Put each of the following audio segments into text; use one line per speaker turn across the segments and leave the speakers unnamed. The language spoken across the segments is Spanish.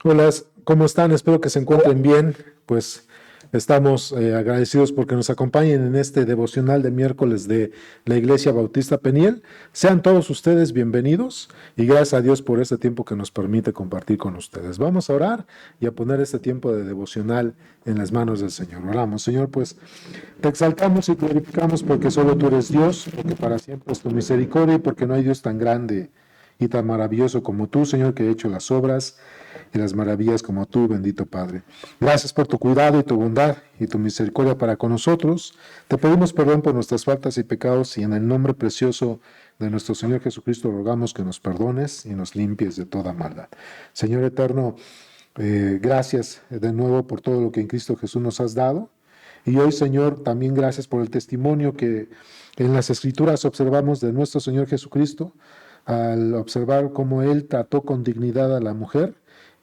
Hola, ¿cómo están? Espero que se encuentren bien. Pues estamos agradecidos porque nos acompañen en este devocional de miércoles de la Iglesia Bautista Peniel. Sean todos ustedes bienvenidos y gracias a Dios por este tiempo que nos permite compartir con ustedes. Vamos a orar y a poner este tiempo de devocional en las manos del Señor. Oramos, Señor, pues te exaltamos y glorificamos porque solo tú eres Dios, porque para siempre es tu misericordia y porque no hay Dios tan grande y tan maravilloso como tú, Señor, que ha hecho las obras y las maravillas como tú, bendito Padre. Gracias por tu cuidado y tu bondad y tu misericordia para con nosotros. Te pedimos perdón por nuestras faltas y pecados y en el nombre precioso de nuestro Señor Jesucristo rogamos que nos perdones y nos limpies de toda maldad. Señor eterno, gracias de nuevo por todo lo que en Cristo Jesús nos has dado. Y hoy, Señor, también gracias por el testimonio que en las Escrituras observamos de nuestro Señor Jesucristo, al observar cómo Él trató con dignidad a la mujer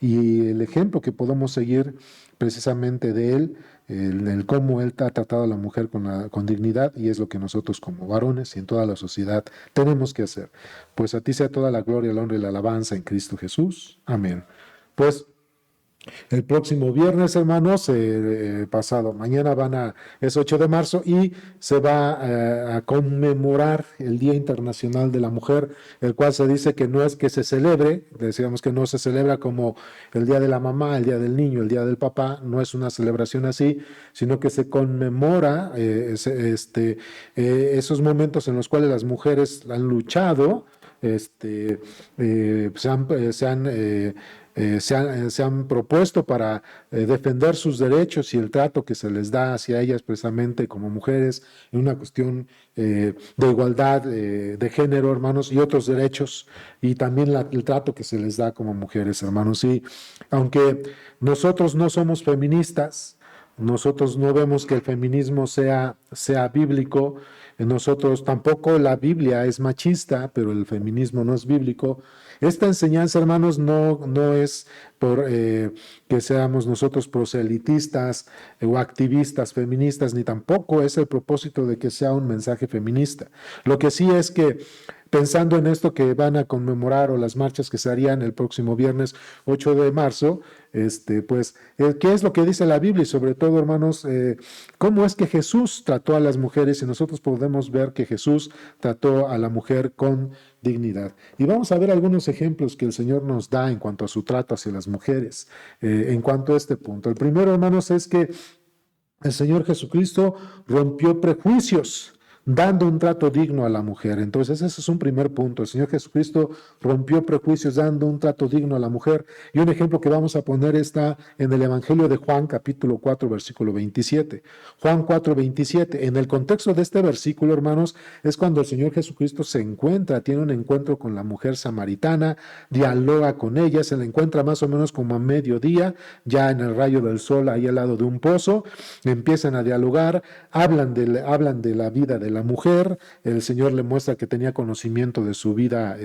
y el ejemplo que podemos seguir precisamente de Él, el cómo Él ha tratado a la mujer con dignidad y es lo que nosotros como varones y en toda la sociedad tenemos que hacer. Pues a ti sea toda la gloria, el honor y la alabanza en Cristo Jesús. Amén. Pues el próximo viernes, hermanos, pasado mañana es 8 de marzo y se va a conmemorar el Día Internacional de la Mujer, el cual se dice que no es que se celebre, decíamos que no se celebra como el Día de la Mamá, el Día del Niño, el Día del Papá, no es una celebración así, sino que se conmemora esos momentos en los cuales las mujeres han luchado, este, se han propuesto para defender sus derechos y el trato que se les da hacia ellas precisamente como mujeres en una cuestión de igualdad de género, hermanos, y otros derechos, y también el trato que se les da como mujeres, hermanos. Y aunque nosotros no somos feministas, nosotros no vemos que el feminismo sea bíblico, nosotros tampoco la Biblia es machista, pero el feminismo no es bíblico. Esta enseñanza, hermanos, no es por que seamos nosotros proselitistas o activistas feministas, ni tampoco es el propósito de que sea un mensaje feminista. Lo que sí es que pensando en esto que van a conmemorar o las marchas que se harían el próximo viernes 8 de marzo, ¿qué es lo que dice la Biblia? Y sobre todo, hermanos, ¿cómo es que Jesús trató a las mujeres? Y nosotros podemos ver que Jesús trató a la mujer con dignidad. Y vamos a ver algunos ejemplos que el Señor nos da en cuanto a su trato hacia las mujeres, en cuanto a este punto. El primero, hermanos, es que el Señor Jesucristo rompió prejuicios, dando un trato digno a la mujer. Entonces, ese es un primer punto. El Señor Jesucristo rompió prejuicios, dando un trato digno a la mujer. Y un ejemplo que vamos a poner está en el Evangelio de Juan, capítulo 4, versículo 27. Juan 4, 27. En el contexto de este versículo, hermanos, es cuando el Señor Jesucristo tiene un encuentro con la mujer samaritana, dialoga con ella, se la encuentra más o menos como a mediodía, ya en el rayo del sol, ahí al lado de un pozo, empiezan a dialogar, hablan de la vida de la mujer, el Señor le muestra que tenía conocimiento de su vida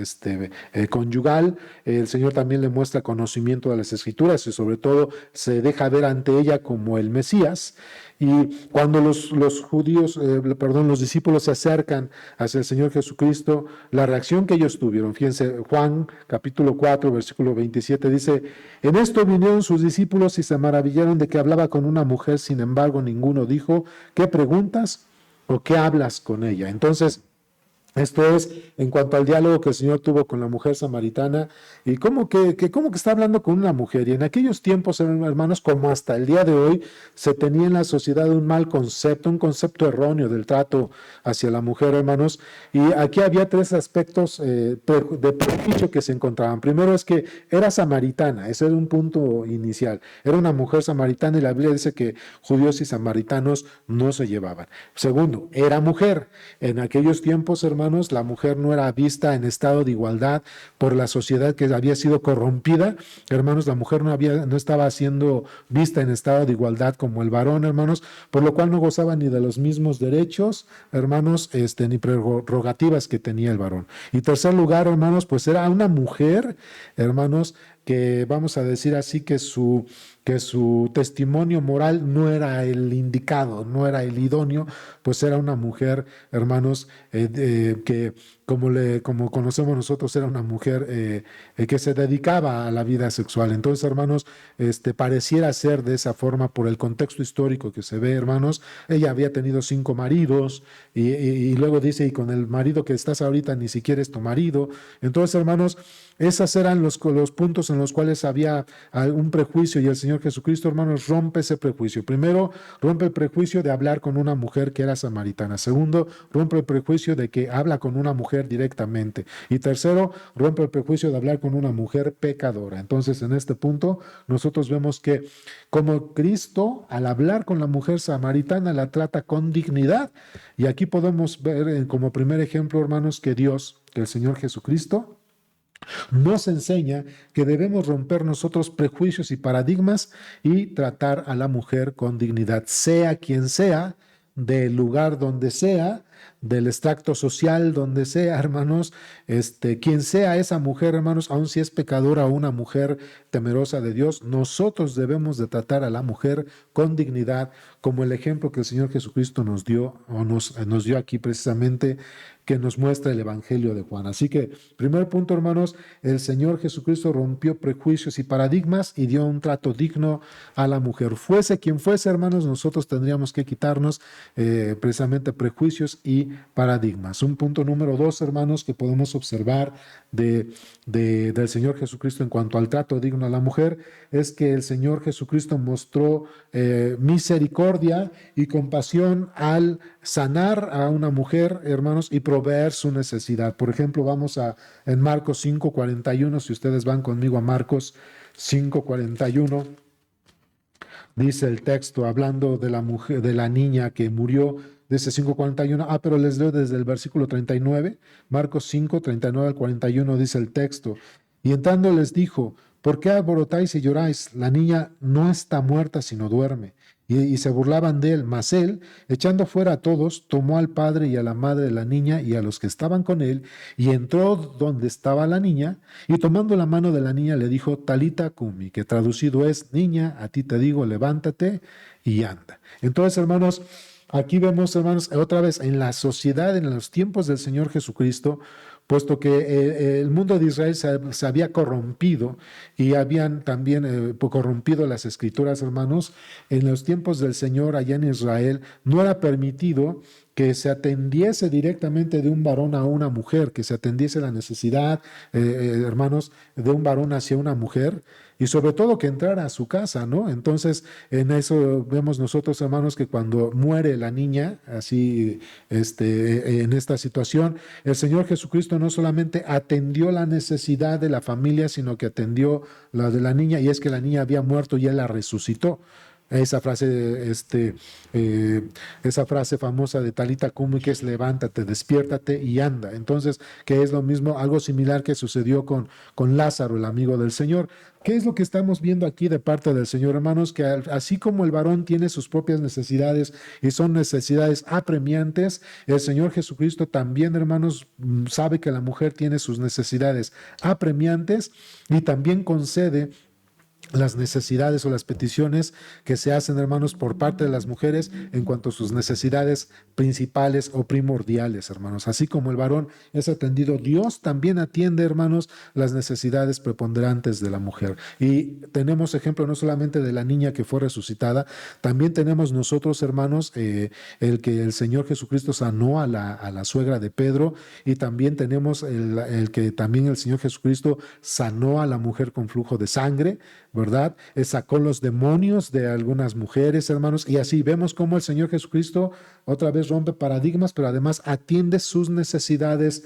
conyugal, el Señor también le muestra conocimiento de las Escrituras y sobre todo se deja ver ante ella como el Mesías. Y cuando los judíos, perdón, los discípulos se acercan hacia el Señor Jesucristo, la reacción que ellos tuvieron, fíjense, Juan capítulo 4, versículo 27 dice, en esto vinieron sus discípulos y se maravillaron de que hablaba con una mujer, sin embargo ninguno dijo, ¿qué preguntas o qué hablas con ella? Entonces, esto es en cuanto al diálogo que el Señor tuvo con la mujer samaritana y cómo que está hablando con una mujer. Y en aquellos tiempos, hermanos, como hasta el día de hoy, se tenía en la sociedad un mal concepto, un concepto erróneo del trato hacia la mujer, hermanos. Y aquí había tres aspectos de prejuicio que se encontraban. Primero es que era samaritana, ese era un punto inicial. Era una mujer samaritana y la Biblia dice que judíos y samaritanos no se llevaban. Segundo, era mujer. En aquellos tiempos, hermanos, la mujer no era vista en estado de igualdad por la sociedad que había sido corrompida. Hermanos, la mujer no estaba siendo vista en estado de igualdad como el varón, hermanos, por lo cual no gozaba ni de los mismos derechos, hermanos, ni prerrogativas que tenía el varón. Y tercer lugar, hermanos, pues era una mujer, hermanos, que vamos a decir así que su testimonio moral no era el indicado, no era el idóneo, pues era una mujer, hermanos, que como conocemos nosotros, era una mujer que se dedicaba a la vida sexual. Entonces, hermanos, pareciera ser de esa forma por el contexto histórico que se ve, hermanos. Ella había tenido 5 maridos y luego dice, y con el marido que estás ahorita ni siquiera es tu marido. Entonces, hermanos, esos eran los puntos en los cuales había un prejuicio y el Señor Jesucristo, hermanos, rompe ese prejuicio. Primero, rompe el prejuicio de hablar con una mujer que era samaritana. Segundo, rompe el prejuicio de que habla con una mujer directamente. Y tercero, rompe el prejuicio de hablar con una mujer pecadora. Entonces, en este punto, nosotros vemos que como Cristo, al hablar con la mujer samaritana, la trata con dignidad. Y aquí podemos ver como primer ejemplo, hermanos, que Dios, que el Señor Jesucristo, nos enseña que debemos romper nosotros prejuicios y paradigmas y tratar a la mujer con dignidad, sea quien sea, del lugar donde sea, del extracto social donde sea, hermanos, quien sea esa mujer, hermanos, aun si es pecadora o una mujer temerosa de Dios, nosotros debemos de tratar a la mujer con dignidad, como el ejemplo que el Señor Jesucristo nos dio o nos dio aquí precisamente, que nos muestra el Evangelio de Juan. Así que, primer punto, hermanos, el Señor Jesucristo rompió prejuicios y paradigmas y dio un trato digno a la mujer. Fuese quien fuese, hermanos, nosotros tendríamos que quitarnos precisamente prejuicios y paradigmas. Un punto número 2, hermanos, que podemos observar del Señor Jesucristo en cuanto al trato digno a la mujer, es que el Señor Jesucristo mostró misericordia y compasión al sanar a una mujer, hermanos, y proveer su necesidad. Por ejemplo, vamos en Marcos 5:41, si ustedes van conmigo a Marcos 5:41, dice el texto, hablando de la mujer, de la niña que murió, desde 5:41, pero les leo desde el versículo 39, Marcos 5:39 al 41 dice el texto, y entrando les dijo, ¿por qué alborotáis y lloráis? La niña no está muerta, sino duerme. Y se burlaban de él, mas él, echando fuera a todos, tomó al padre y a la madre de la niña y a los que estaban con él, y entró donde estaba la niña, y tomando la mano de la niña le dijo, Talita cumi, que traducido es, niña, a ti te digo, levántate y anda. Entonces, hermanos, aquí vemos, hermanos, otra vez en la sociedad, en los tiempos del Señor Jesucristo, puesto que el mundo de Israel se había corrompido y habían también corrompido las escrituras, hermanos, en los tiempos del Señor allá en Israel no era permitido que se atendiese directamente de un varón a una mujer, que se atendiese la necesidad, hermanos, de un varón hacia una mujer, y sobre todo que entrara a su casa, ¿no? Entonces, en eso vemos nosotros, hermanos, que cuando muere la niña, así, en esta situación, el Señor Jesucristo no solamente atendió la necesidad de la familia, sino que atendió la de la niña, y es que la niña había muerto y Él la resucitó. Esa frase famosa de Talita Cumi, que es levántate, despiértate y anda. Entonces, que es lo mismo, algo similar que sucedió con Lázaro, el amigo del Señor. ¿Qué es lo que estamos viendo aquí de parte del Señor, hermanos? Que así como el varón tiene sus propias necesidades y son necesidades apremiantes, el Señor Jesucristo también, hermanos, sabe que la mujer tiene sus necesidades apremiantes y también concede las necesidades o las peticiones que se hacen, hermanos, por parte de las mujeres en cuanto a sus necesidades principales o primordiales, hermanos. Así como el varón es atendido, Dios también atiende, hermanos, las necesidades preponderantes de la mujer. Y tenemos ejemplo no solamente de la niña que fue resucitada, también tenemos nosotros, hermanos, el que el Señor Jesucristo sanó a la suegra de Pedro, y también tenemos el que también el Señor Jesucristo sanó a la mujer con flujo de sangre, ¿verdad? Sacó los demonios de algunas mujeres, hermanos, y así vemos cómo el Señor Jesucristo otra vez rompe paradigmas, pero además atiende sus necesidades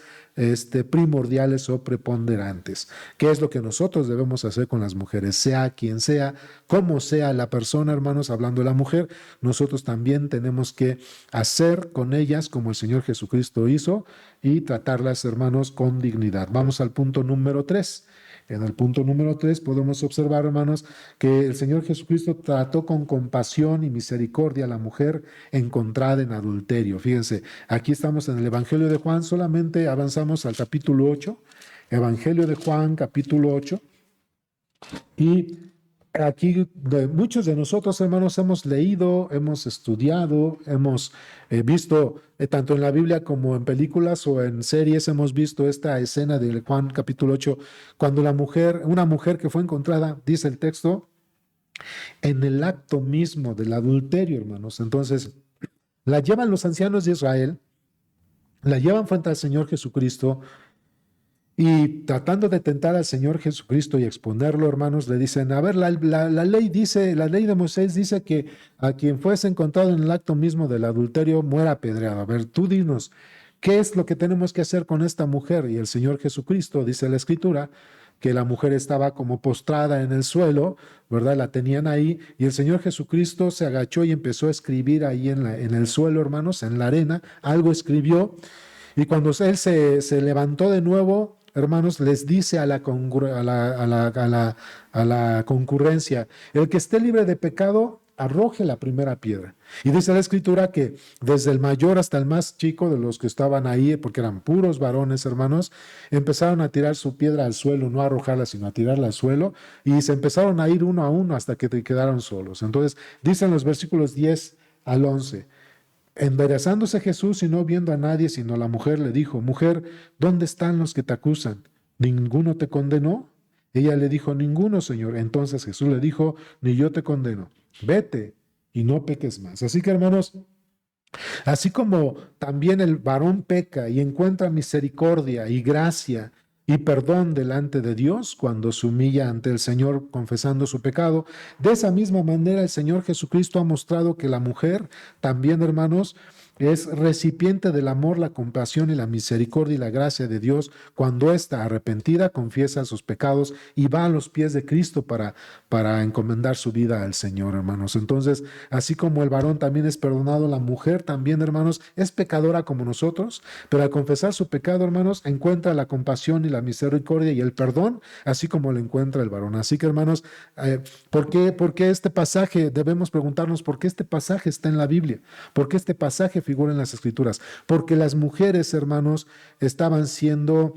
primordiales o preponderantes. ¿Qué es lo que nosotros debemos hacer con las mujeres? Sea quien sea, como sea la persona, hermanos, hablando de la mujer, nosotros también tenemos que hacer con ellas como el Señor Jesucristo hizo y tratarlas, hermanos, con dignidad. Vamos al punto número 3. En el punto número 3 podemos observar, hermanos, que el Señor Jesucristo trató con compasión y misericordia a la mujer encontrada en adulterio. Fíjense, aquí estamos en el Evangelio de Juan, solamente avanzamos al capítulo 8, Evangelio de Juan, capítulo 8, y aquí muchos de nosotros, hermanos, hemos leído, hemos estudiado, hemos visto, tanto en la Biblia como en películas o en series, hemos visto esta escena de Juan capítulo 8, cuando una mujer que fue encontrada, dice el texto, en el acto mismo del adulterio, hermanos. Entonces, la llevan los ancianos de Israel, la llevan frente al Señor Jesucristo. Y tratando de tentar al Señor Jesucristo y exponerlo, hermanos, le dicen, a ver, la ley dice, la ley de Moisés dice que a quien fuese encontrado en el acto mismo del adulterio muera apedreado. A ver, tú dinos, ¿qué es lo que tenemos que hacer con esta mujer? Y el Señor Jesucristo, dice la Escritura, que la mujer estaba como postrada en el suelo, ¿verdad? La tenían ahí, y el Señor Jesucristo se agachó y empezó a escribir ahí en el suelo, hermanos, en la arena, algo escribió. Y cuando él se levantó de nuevo, hermanos, les dice a la concurrencia, el que esté libre de pecado, arroje la primera piedra. Y dice la Escritura que desde el mayor hasta el más chico de los que estaban ahí, porque eran puros varones, hermanos, empezaron a tirar su piedra al suelo, no a arrojarla, sino a tirarla al suelo, y se empezaron a ir uno a uno hasta que quedaron solos. Entonces, dicen los versículos 10 al 11. Enderezándose Jesús y no viendo a nadie sino a la mujer, le dijo, mujer, ¿dónde están los que te acusan? ¿Ninguno te condenó? Ella le dijo, ninguno, Señor. Entonces Jesús le dijo, ni yo te condeno. Vete y no peques más. Así que, hermanos, así como también el varón peca y encuentra misericordia y gracia y perdón delante de Dios cuando se humilla ante el Señor confesando su pecado, de esa misma manera el Señor Jesucristo ha mostrado que la mujer también, hermanos, es recipiente del amor, la compasión y la misericordia y la gracia de Dios cuando está arrepentida, confiesa sus pecados y va a los pies de Cristo para encomendar su vida al Señor, hermanos. Entonces, así como el varón también es perdonado, la mujer también, hermanos, es pecadora como nosotros, pero al confesar su pecado, hermanos, encuentra la compasión y la misericordia y el perdón, así como lo encuentra el varón. Así que, hermanos, ¿por qué este pasaje? Debemos preguntarnos por qué este pasaje está en la Biblia, por qué este pasaje figura en las Escrituras. Porque las mujeres, hermanos, estaban siendo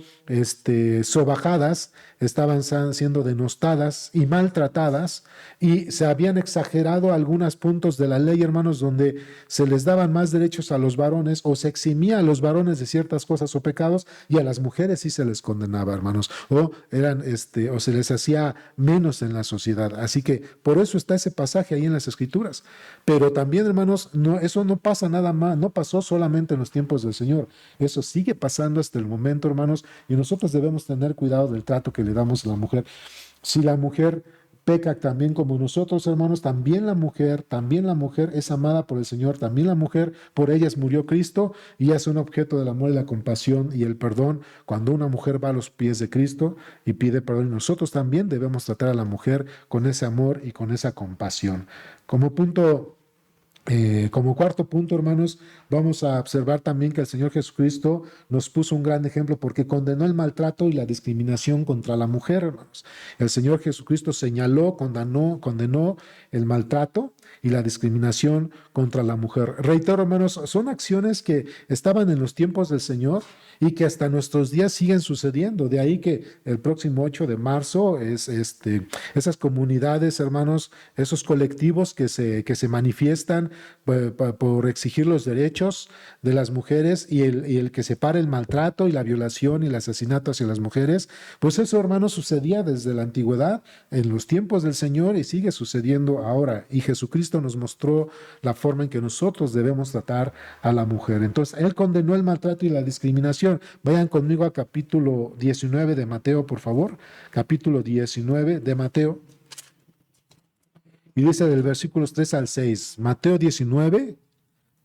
sobajadas, estaban siendo denostadas y maltratadas, y se habían exagerado algunos puntos de la ley, hermanos, donde se les daban más derechos a los varones o se eximía a los varones de ciertas cosas o pecados, y a las mujeres sí se les condenaba, hermanos, o o se les hacía menos en la sociedad. Así que por eso está ese pasaje ahí en las Escrituras. Pero también, hermanos, eso no pasa nada más, no pasó solamente en los tiempos del Señor. Eso sigue pasando hasta el momento, hermanos, y nosotros debemos tener cuidado del trato que le damos a la mujer. Si la mujer peca también como nosotros, hermanos, también la mujer es amada por el Señor, también la mujer, por ellas murió Cristo, y es un objeto del amor y la compasión y el perdón cuando una mujer va a los pies de Cristo y pide perdón. Y nosotros también debemos tratar a la mujer con ese amor y con esa compasión. Como cuarto punto, hermanos, vamos a observar también que el Señor Jesucristo nos puso un gran ejemplo porque condenó el maltrato y la discriminación contra la mujer, hermanos. El Señor Jesucristo señaló, condenó el maltrato y la discriminación contra la mujer. Reitero, hermanos, son acciones que estaban en los tiempos del Señor y que hasta nuestros días siguen sucediendo. De ahí que el próximo 8 de marzo esas comunidades, hermanos, esos colectivos que se manifiestan por exigir los derechos de las mujeres y el que se pare el maltrato y la violación y el asesinato hacia las mujeres, pues eso, hermanos, sucedía desde la antigüedad, en los tiempos del Señor, y sigue sucediendo ahora. Y Jesucristo nos mostró la forma en que nosotros debemos tratar a la mujer. Entonces, Él condenó el maltrato y la discriminación. Vayan conmigo a capítulo 19 de Mateo, por favor. Capítulo 19 de Mateo. Y dice del versículos 3 al 6. Mateo 19,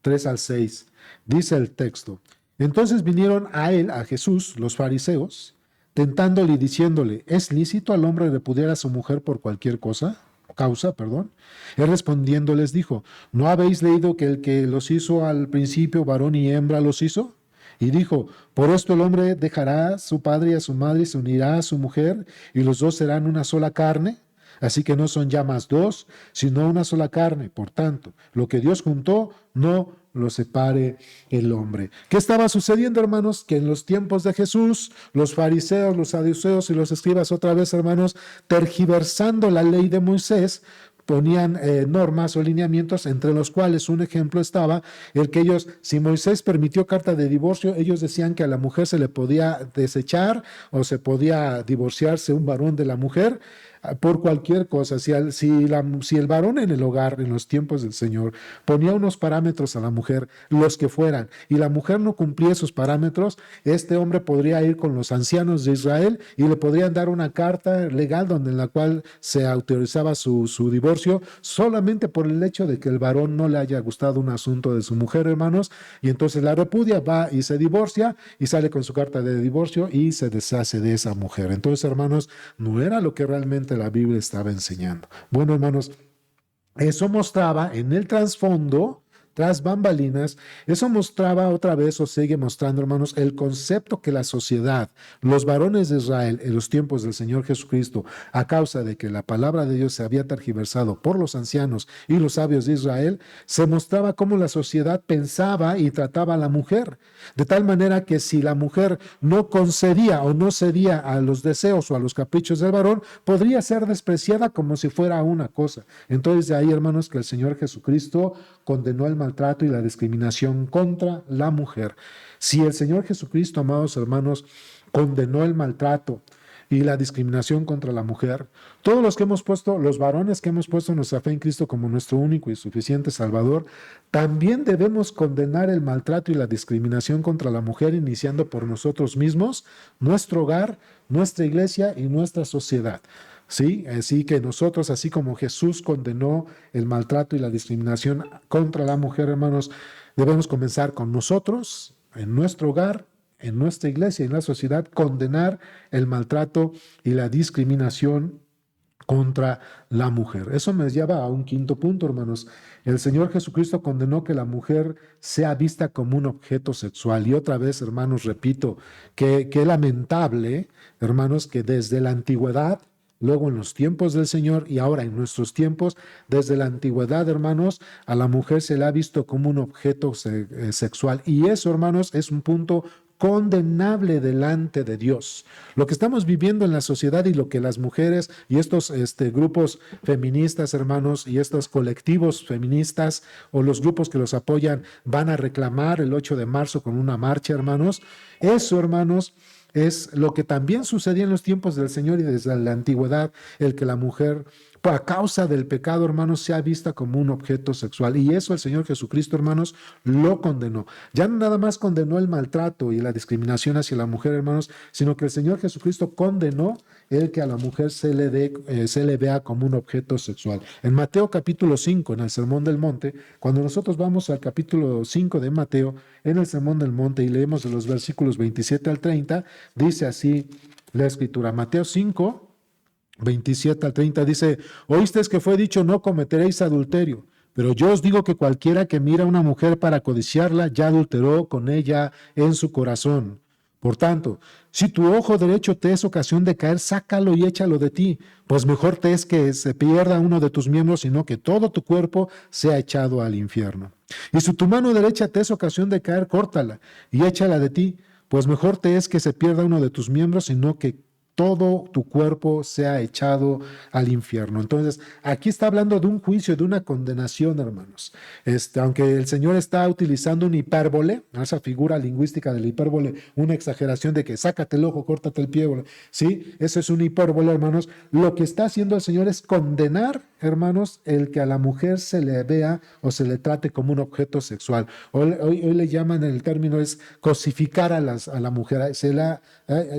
3 al 6. Dice el texto. Entonces vinieron a él, a Jesús, los fariseos, tentándole y diciéndole, ¿es lícito al hombre repudiar a su mujer por cualquier causa? Él respondiendo les dijo, ¿no habéis leído que el que los hizo al principio, varón y hembra, los hizo? Y dijo, por esto el hombre dejará a su padre y a su madre y se unirá a su mujer, y los dos serán una sola carne. Así que no son ya más dos, sino una sola carne. Por tanto, lo que Dios juntó, no lo separe el hombre. ¿Qué estaba sucediendo, hermanos? Que en los tiempos de Jesús, los fariseos, los saduceos y los escribas, otra vez, hermanos, tergiversando la ley de Moisés, ponían normas o lineamientos, entre los cuales un ejemplo estaba el que ellos, si Moisés permitió carta de divorcio, ellos decían que a la mujer se le podía desechar o se podía divorciarse un varón de la mujer por cualquier cosa. Si el varón en el hogar, en los tiempos del Señor, ponía unos parámetros a la mujer, los que fueran, y la mujer no cumplía esos parámetros, este hombre podría ir con los ancianos de Israel y le podrían dar una carta legal donde en la cual se autorizaba su divorcio solamente por el hecho de que el varón no le haya gustado un asunto de su mujer, hermanos, y entonces la repudia, va y se divorcia y sale con su carta de divorcio y se deshace de esa mujer. Entonces, hermanos, no era lo que realmente la Biblia estaba enseñando. Bueno, hermanos, eso mostraba en el trasfondo, tras bambalinas, eso mostraba otra vez o sigue mostrando, hermanos, el concepto que la sociedad, los varones de Israel en los tiempos del Señor Jesucristo, a causa de que la palabra de Dios se había tergiversado por los ancianos y los sabios de Israel, se mostraba cómo la sociedad pensaba y trataba a la mujer. De tal manera que si la mujer no concedía o no cedía a los deseos o a los caprichos del varón, podría ser despreciada como si fuera una cosa. Entonces de ahí, hermanos, que el Señor Jesucristo condenó el maltrato y la discriminación contra la mujer. Si el Señor Jesucristo, amados hermanos, condenó el maltrato y la discriminación contra la mujer, todos los que hemos puesto, los varones que hemos puesto nuestra fe en Cristo como nuestro único y suficiente Salvador, también debemos condenar el maltrato y la discriminación contra la mujer, iniciando por nosotros mismos, nuestro hogar, nuestra iglesia y nuestra sociedad. ¿Sí? Así que nosotros, así como Jesús condenó el maltrato y la discriminación contra la mujer, hermanos, debemos comenzar con nosotros, en nuestro hogar, en nuestra iglesia y en la sociedad, condenar el maltrato y la discriminación contra la mujer. Eso me lleva a un quinto punto, hermanos. El Señor Jesucristo condenó que la mujer sea vista como un objeto sexual. Y otra vez, hermanos, repito, que lamentable, hermanos, que desde la antigüedad, luego en los tiempos del Señor y ahora en nuestros tiempos, desde la antigüedad, hermanos, a la mujer se le ha visto como un objeto sexual. Y eso, hermanos, es un punto condenable delante de Dios. Lo que estamos viviendo en la sociedad y lo que las mujeres y estos grupos feministas, hermanos, y estos colectivos feministas o los grupos que los apoyan van a reclamar el 8 de marzo con una marcha, hermanos, eso, hermanos, es lo que también sucedía en los tiempos del Señor y desde la antigüedad, el que la mujer, a causa del pecado, hermanos, sea vista como un objeto sexual. Y eso el Señor Jesucristo, hermanos, lo condenó. Ya no nada más condenó el maltrato y la discriminación hacia la mujer, hermanos, sino que el Señor Jesucristo condenó el que a la mujer se le vea como un objeto sexual. En Mateo capítulo 5, en el Sermón del Monte, cuando nosotros vamos al capítulo 5 de Mateo, en el Sermón del Monte, y leemos de los versículos 27 al 30, dice así la Escritura. Mateo 5, 27 al 30 dice: oísteis que fue dicho, no cometeréis adulterio. Pero yo os digo que cualquiera que mira a una mujer para codiciarla, ya adulteró con ella en su corazón. Por tanto, si tu ojo derecho te es ocasión de caer, sácalo y échalo de ti, pues mejor te es que se pierda uno de tus miembros, sino que todo tu cuerpo sea echado al infierno. Y si tu mano derecha te es ocasión de caer, córtala y échala de ti, pues mejor te es que se pierda uno de tus miembros, sino que todo tu cuerpo sea echado al infierno. Entonces, aquí está hablando de un juicio, de una condenación, hermanos. Aunque el Señor está utilizando una hipérbole, esa figura lingüística de la hipérbole, una exageración de que sácate el ojo, córtate el pie, ¿sí? Eso es una hipérbole, hermanos. Lo que está haciendo el Señor es condenar, hermanos, el que a la mujer se le vea o se le trate como un objeto sexual. Hoy le llaman, el término es cosificar a la mujer.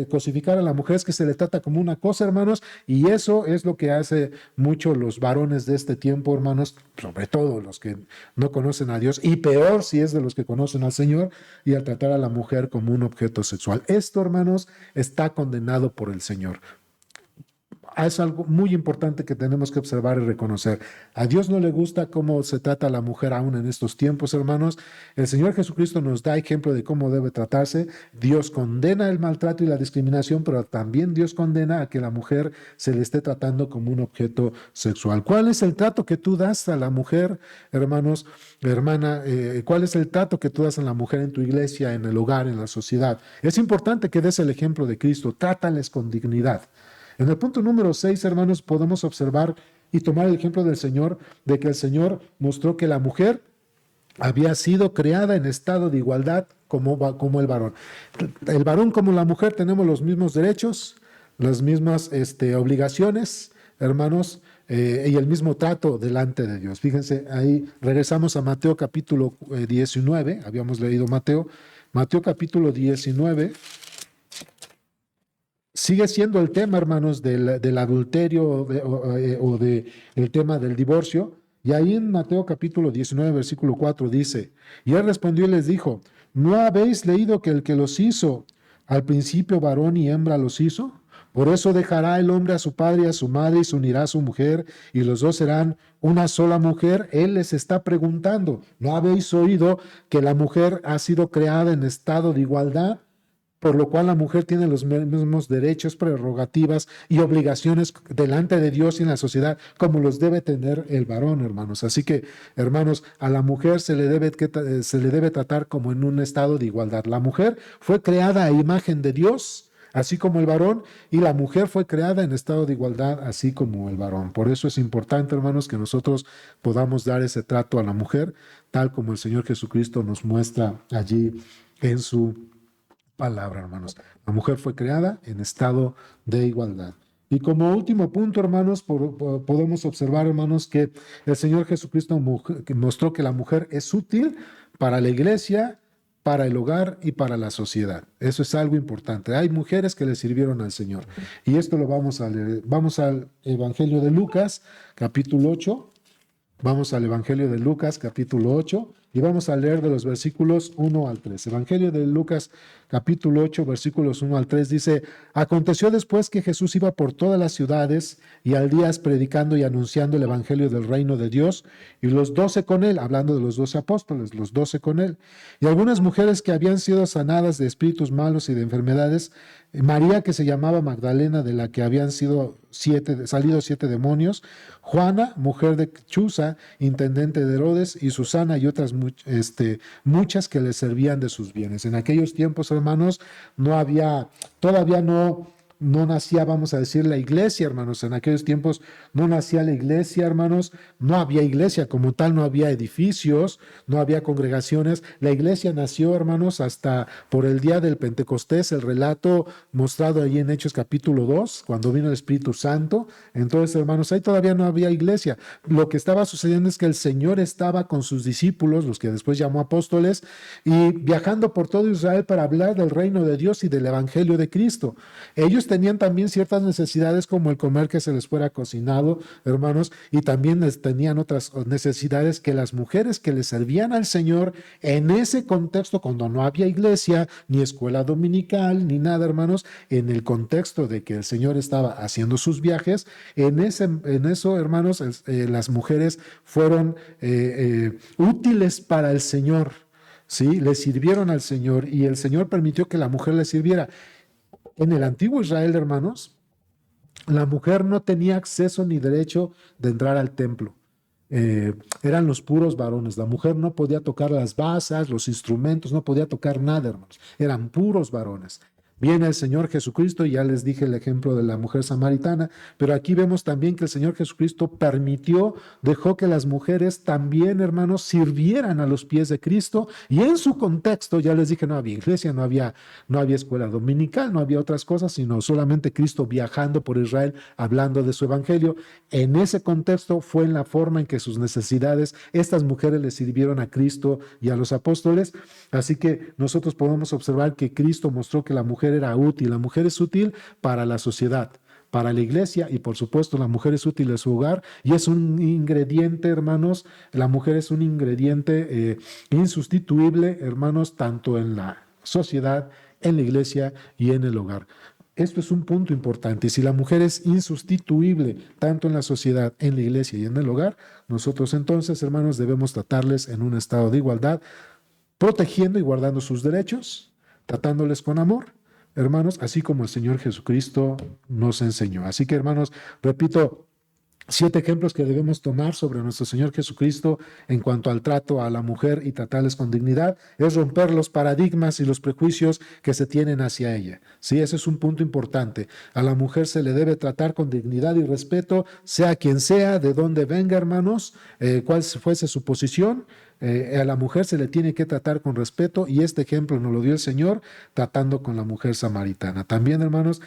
Cosificar a la mujer es que se le trata como una cosa, hermanos, y eso es lo que hace mucho los varones de este tiempo, hermanos, sobre todo los que no conocen a Dios, y peor si es de los que conocen al Señor, y al tratar a la mujer como un objeto sexual. Esto, hermanos, está condenado por el Señor. Es algo muy importante que tenemos que observar y reconocer. A Dios no le gusta cómo se trata a la mujer aún en estos tiempos, hermanos. El Señor Jesucristo nos da ejemplo de cómo debe tratarse. Dios condena el maltrato y la discriminación, pero también Dios condena a que la mujer se le esté tratando como un objeto sexual. ¿Cuál es el trato que tú das a la mujer, hermanos, hermana? ¿Cuál es el trato que tú das a la mujer en tu iglesia, en el hogar, en la sociedad? Es importante que des el ejemplo de Cristo. Trátales con dignidad. En el punto número 6, hermanos, podemos observar y tomar el ejemplo del Señor, de que el Señor mostró que la mujer había sido creada en estado de igualdad como el varón. El varón como la mujer tenemos los mismos derechos, las mismas obligaciones, hermanos, y el mismo trato delante de Dios. Fíjense, ahí regresamos a Mateo capítulo 19, habíamos leído Mateo capítulo 19. Sigue siendo el tema, hermanos, del adulterio el tema del divorcio. Y ahí en Mateo capítulo 19, versículo 4 dice, y él respondió y les dijo, ¿no habéis leído que el que los hizo al principio varón y hembra los hizo? Por eso dejará el hombre a su padre y a su madre y se unirá a su mujer y los dos serán una sola mujer. Él les está preguntando, ¿no habéis oído que la mujer ha sido creada en estado de igualdad? Por lo cual la mujer tiene los mismos derechos, prerrogativas y obligaciones delante de Dios y en la sociedad como los debe tener el varón, hermanos. Así que, hermanos, a la mujer se le debe tratar como en un estado de igualdad. La mujer fue creada a imagen de Dios, así como el varón, y la mujer fue creada en estado de igualdad, así como el varón. Por eso es importante, hermanos, que nosotros podamos dar ese trato a la mujer, tal como el Señor Jesucristo nos muestra allí en su palabra, hermanos. La mujer fue creada en estado de igualdad. Y como último punto, hermanos, podemos observar, hermanos, que el Señor Jesucristo mostró que la mujer es útil para la iglesia, para el hogar y para la sociedad. Eso es algo importante. Hay mujeres que le sirvieron al Señor. Y esto lo vamos a leer. Vamos al Evangelio de Lucas, capítulo 8. Vamos al Evangelio de Lucas, capítulo 8, y vamos a leer de los versículos 1 al 3. Evangelio de Lucas, capítulo 8, versículos 1 al 3, dice, aconteció después que Jesús iba por todas las ciudades y aldeas predicando y anunciando el Evangelio del reino de Dios, y los 12 con él, hablando de los 12 apóstoles, los 12 con él, y algunas mujeres que habían sido sanadas de espíritus malos y de enfermedades, María, que se llamaba Magdalena, de la que habían salido 7 demonios, Juana, mujer de Chuza, intendente de Herodes, y Susana y otras muchas que le servían de sus bienes. En aquellos tiempos, hermanos, todavía no nacía, vamos a decir, la iglesia, hermanos. En aquellos tiempos no nacía la iglesia, hermanos. No había iglesia como tal, no había edificios, no había congregaciones. La iglesia nació, hermanos, hasta por el día del Pentecostés, el relato mostrado ahí en Hechos capítulo 2, cuando vino el Espíritu Santo. Entonces, hermanos, ahí todavía no había iglesia. Lo que estaba sucediendo es que el Señor estaba con sus discípulos, los que después llamó apóstoles, y viajando por todo Israel para hablar del reino de Dios y del Evangelio de Cristo. Ellos tenían también ciertas necesidades como el comer que se les fuera cocinado, hermanos, y también tenían otras necesidades que las mujeres que les servían al Señor en ese contexto, cuando no había iglesia, ni escuela dominical, ni nada, hermanos, en el contexto de que el Señor estaba haciendo sus viajes, en eso, hermanos, las mujeres fueron útiles para el Señor. Sí, le sirvieron al Señor y el Señor permitió que la mujer le sirviera. En el antiguo Israel, hermanos, la mujer no tenía acceso ni derecho de entrar al templo. Eran los puros varones. La mujer no podía tocar las basas, los instrumentos, no podía tocar nada, hermanos. Eran puros varones. Viene el Señor Jesucristo, y ya les dije el ejemplo de la mujer samaritana, pero aquí vemos también que el Señor Jesucristo dejó que las mujeres también, hermanos, sirvieran a los pies de Cristo, y en su contexto, ya les dije, no había iglesia, no había escuela dominical, no había otras cosas, sino solamente Cristo viajando por Israel, hablando de su evangelio. En ese contexto fue en la forma en que sus necesidades, estas mujeres le sirvieron a Cristo y a los apóstoles. Así que nosotros podemos observar que Cristo mostró que la mujer era útil. La mujer es útil para la sociedad, para la iglesia, y por supuesto la mujer es útil en su hogar, y es un ingrediente, hermanos, la mujer es un ingrediente insustituible, hermanos, tanto en la sociedad, en la iglesia y en el hogar. Esto es un punto importante. Y si la mujer es insustituible tanto en la sociedad, en la iglesia y en el hogar, nosotros entonces, hermanos, debemos tratarles en un estado de igualdad, protegiendo y guardando sus derechos, tratándoles con amor, hermanos, así como el Señor Jesucristo nos enseñó. Así que, hermanos, repito, 7 ejemplos que debemos tomar sobre nuestro Señor Jesucristo en cuanto al trato a la mujer y tratarles con dignidad es romper los paradigmas y los prejuicios que se tienen hacia ella. Sí, ese es un punto importante. A la mujer se le debe tratar con dignidad y respeto, sea quien sea, de dónde venga, hermanos, cuál fuese su posición. A la mujer se le tiene que tratar con respeto y este ejemplo nos lo dio el Señor tratando con la mujer samaritana. También, hermanos,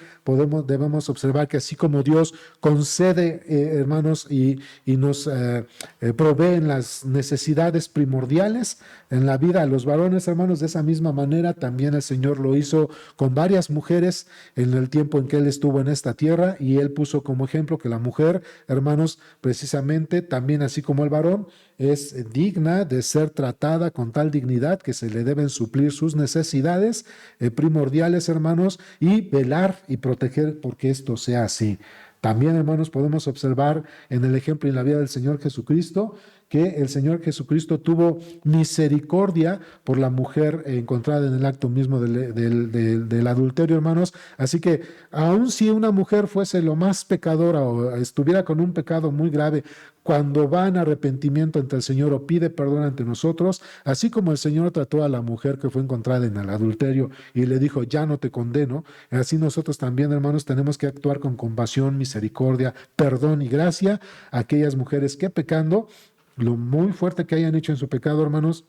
debemos observar que así como Dios concede, hermanos, y nos provee en las necesidades primordiales en la vida a los varones, hermanos, de esa misma manera también el Señor lo hizo con varias mujeres en el tiempo en que Él estuvo en esta tierra y Él puso como ejemplo que la mujer, hermanos, precisamente también así como el varón, es digna de ser tratada con tal dignidad que se le deben suplir sus necesidades primordiales, hermanos, y velar y proteger porque esto sea así. También, hermanos, podemos observar en el ejemplo y en la vida del Señor Jesucristo que el Señor Jesucristo tuvo misericordia por la mujer encontrada en el acto mismo del adulterio, hermanos. Así que aun si una mujer fuese lo más pecadora o estuviera con un pecado muy grave, cuando va en arrepentimiento ante el Señor o pide perdón ante nosotros, así como el Señor trató a la mujer que fue encontrada en el adulterio y le dijo, ya no te condeno, así nosotros también, hermanos, tenemos que actuar con compasión, misericordia, perdón y gracia a aquellas mujeres que pecando, lo muy fuerte que hayan hecho en su pecado, hermanos,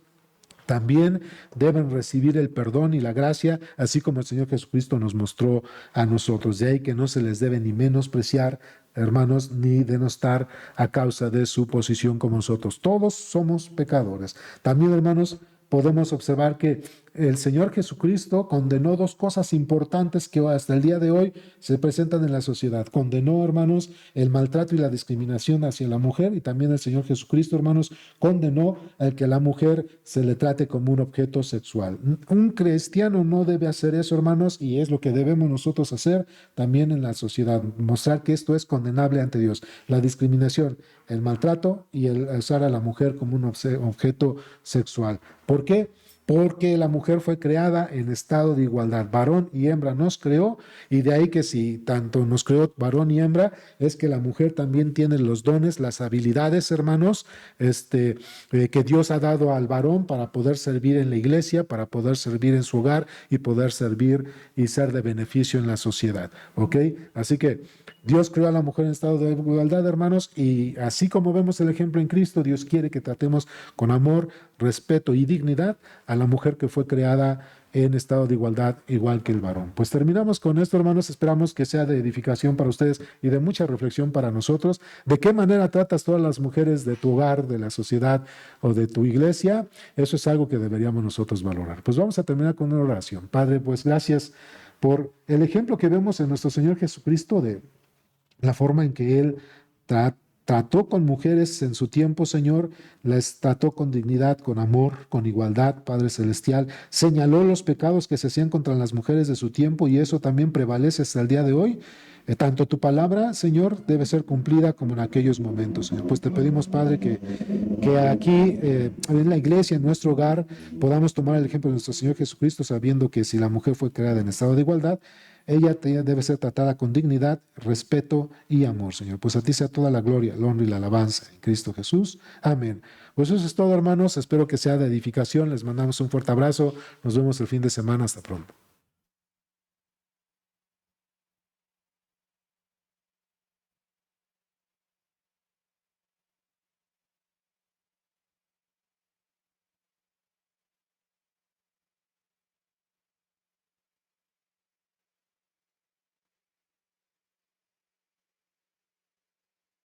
también deben recibir el perdón y la gracia, así como el Señor Jesucristo nos mostró a nosotros. De ahí que no se les debe ni menospreciar, hermanos, ni denostar a causa de su posición como nosotros. Todos somos pecadores. También, hermanos, podemos observar que el Señor Jesucristo condenó 2 cosas importantes que hasta el día de hoy se presentan en la sociedad. Condenó, hermanos, el maltrato y la discriminación hacia la mujer y también el Señor Jesucristo, hermanos, condenó el que a la mujer se le trate como un objeto sexual. Un cristiano no debe hacer eso, hermanos, y es lo que debemos nosotros hacer también en la sociedad, mostrar que esto es condenable ante Dios. La discriminación, el maltrato y el usar a la mujer como un objeto sexual. ¿Por qué? Porque la mujer fue creada en estado de igualdad. Varón y hembra nos creó, y de ahí que si tanto nos creó varón y hembra, es que la mujer también tiene los dones, las habilidades, hermanos, que Dios ha dado al varón para poder servir en la iglesia, para poder servir en su hogar y poder servir y ser de beneficio en la sociedad. ¿Ok? Así que Dios creó a la mujer en estado de igualdad, hermanos, y así como vemos el ejemplo en Cristo, Dios quiere que tratemos con amor, respeto y dignidad a la mujer que fue creada en estado de igualdad, igual que el varón. Pues terminamos con esto, hermanos. Esperamos que sea de edificación para ustedes y de mucha reflexión para nosotros. ¿De qué manera tratas todas las mujeres de tu hogar, de la sociedad o de tu iglesia? Eso es algo que deberíamos nosotros valorar. Pues vamos a terminar con una oración. Padre, pues gracias por el ejemplo que vemos en nuestro Señor Jesucristo de la forma en que Él trató con mujeres en su tiempo, Señor, las trató con dignidad, con amor, con igualdad, Padre Celestial. Señaló los pecados que se hacían contra las mujeres de su tiempo y eso también prevalece hasta el día de hoy. Tanto tu palabra, Señor, debe ser cumplida como en aquellos momentos, Señor. Pues te pedimos, Padre, que aquí en la iglesia, en nuestro hogar, podamos tomar el ejemplo de nuestro Señor Jesucristo, sabiendo que si la mujer fue creada en estado de igualdad, ella debe ser tratada con dignidad, respeto y amor, Señor. Pues a ti sea toda la gloria, el honor y la alabanza en Cristo Jesús. Amén. Pues eso es todo, hermanos. Espero que sea de edificación. Les mandamos un fuerte abrazo. Nos vemos el fin de semana. Hasta pronto.